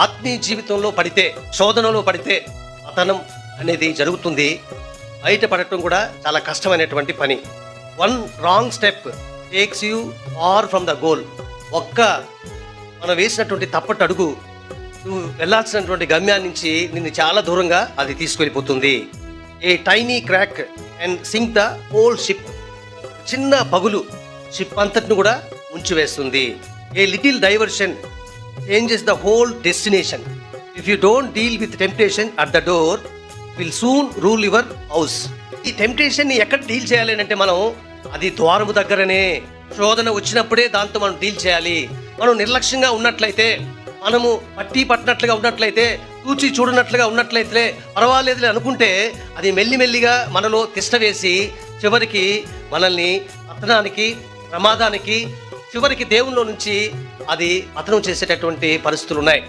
ఆత్మీయ జీవితంలో పడితే, శోధనలో పడితే పతనం అనేది జరుగుతుంది. బయటపడటం కూడా చాలా కష్టమైనటువంటి పని. One wrong step takes you far from the goal. మనం వేసినటువంటి తప్పటి అడుగు నువ్వు వెళ్ళాల్సినటువంటి గమ్యాన్ని నుంచి నిన్ను చాలా దూరంగా అది తీసుకెళ్ళిపోతుంది. A tiny crack and sink the whole ship. చిన్న పగులు షిప్ అంతటిని కూడా ముంచివేస్తుంది. A little diversion changes the whole destination. If you don't deal with temptation at the door will soon rule your house. ఈ టెంప్టేషన్ ని ఎక్కడ deal చేయాలి అంటే మనం అది ద్వారము దగ్గరనే. శోధన వచ్చినప్పుడే దాంతో మనం డీల్ చేయాలి. మనం నిర్లక్ష్యంగా ఉన్నట్లయితే, మనము పట్టినట్లుగా ఉన్నట్లయితే, చూచి చూడనట్లుగా ఉన్నట్లయితే పర్వాలేదులే అనుకుంటే అది మెల్లిమెల్లిగా మనలో తిష్ట వేసి చివరికి మనల్ని పతనానికి, ప్రమాదానికి, చివరికి దేవునిలో నుంచి అది పతనం చేసేటటువంటి పరిస్థితులు ఉన్నాయి.